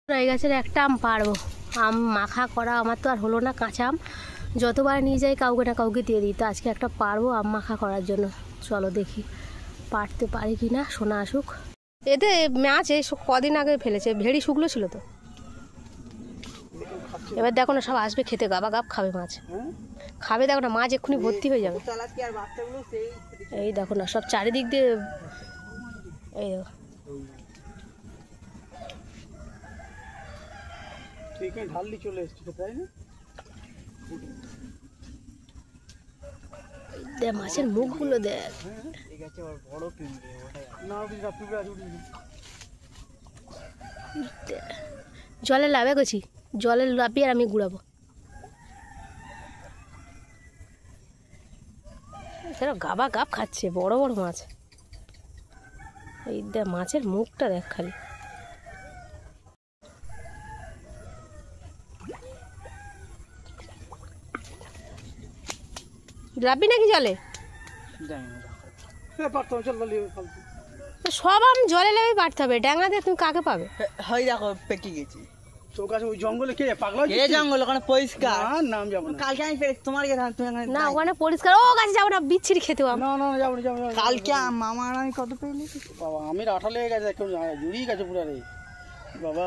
এই গাছের একটা আম পারবো, আম মাখা করা আমার তো আর হলো না। কাঁচা আম যতবার নিয়ে যাই কাউকে না কাউকে দিয়ে দিই, তো আজকে একটা পারবো আম মাখা করার জন্য। চলো দেখি পারতে পারি কি না, সোনা আসুক। এতে মাছ এই কদিন আগে ফেলেছে, ভেড়ি শুকলো ছিল তো। এবার দেখো না সব আসবে খেতে, গাবা গাব খাবে মাছ, খাবে। দেখো না মাছ এক্ষুনি ভর্তি হয়ে যাবে। এই দেখো না সব চারিদিক দিয়ে, এই দেখো ঢাললি চলে এসছে, তাই না? দেখ মাছের মুখগুলো দেখ। জলে লাভে গেছি, জলে লাভিয়ে আর আমি গুড়াবো। এখানে গাবা গাব খাচ্ছে, বড় বড় মাছ। এই দেখ মাছের মুখটা দেখ খালি। লাভবি নাকি জলে? সব আম জলে লেবে পারতে হবে, ডাঙা দিয়ে তুমি কাকে পাবে? হয় দেখো পেকে গেছি। তোর কাছে ওই জঙ্গলে কে পাগলা? কে জঙ্গল? ওখানে পরিষ্কার। নাম যাবো না। কালকে আমি তোমার না ওখানে পরিষ্কার। ও গাছে যাবো না, বিচ্ছিরি খেতে হবে। না না যাবো না। কালকে মামার আমি কত পেয়ে বাবা আমি আঠা লেগে গেছে, কেউ জুড়িয়ে গেছে পুরো রে বাবা।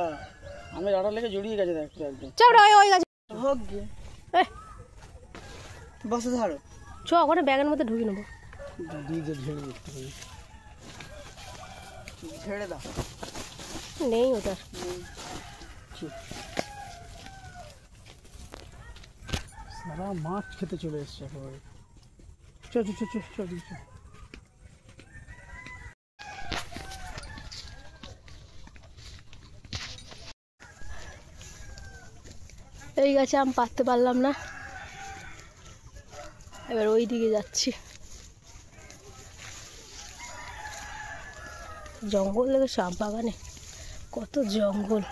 আমি আঠা লেগে জুড়িয়ে গেছে দেখ পুরো একদম। চাপড়া ওই গাছে হোক গে বসে ধরো। চ ওখানে ব্যাগের মধ্যে ঢুকে নেবো। ছেড়ে দাও। নেই ওটা। সারা মাছ খেতে চলে এসছে একেবারে। চল। এই গাছে আম পারতে পারলাম না, এবার ওই দিকে যাচ্ছি। জঙ্গল লেগেছে আম বাগানে, কত জঙ্গল।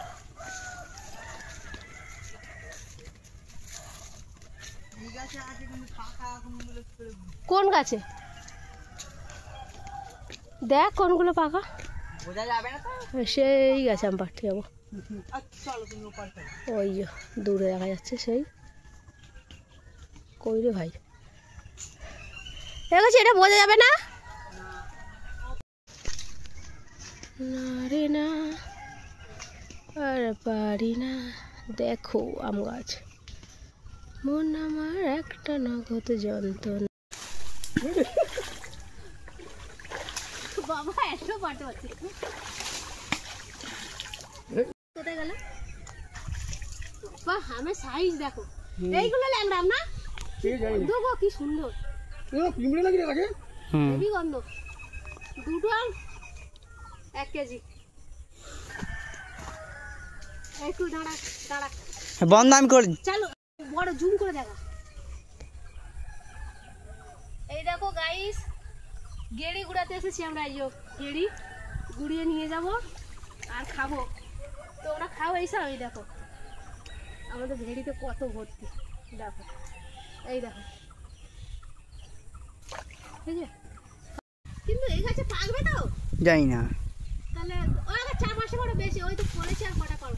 কোন গাছে দেখ কোনগুলো পাকা, বোঝা যাবে না তো। সেই গাছে আম পাড়তে যাবো। ওই দূরে দেখা যাচ্ছে সেই। কই রে ভাই, দেখছি এটা বোঝা যাবে না। না রে না আর পারি না। দেখো আম গাছ, মন আমার একটা নগদ যন্ত্রণা। বাবা এত পারতে পারছি কোথায় গেল? বাহ আমের সাইজ দেখো, এইগুলো ল্যাংড়া আম না? দেখো কি সুন্দর, পিঁমড়ে লাগি রে গাছে। হেভি গন্ধ। দুটো আম 1 কেজি। একটু দাঁড়া বন্ধ আমি করে। চলো বড় জুম করে দেখা। এই দেখো গাইস, গেড়ি গুড়াতে এসেছি আমরা। এই গেড়ি গুড়িয়ে নিয়ে যাব আর খাবো। তো ওরা খাও এইসব। এই দেখো আমাদের ভেড়িতে কত ভর্তি, দেখো এই দেখো। ঠিক আছে, কিন্তু এই গাছে পাকবে তো যাই না। তাহলে ওই 4-5 বড় বেশি, ওই তো পড়েছে আর কটা করো।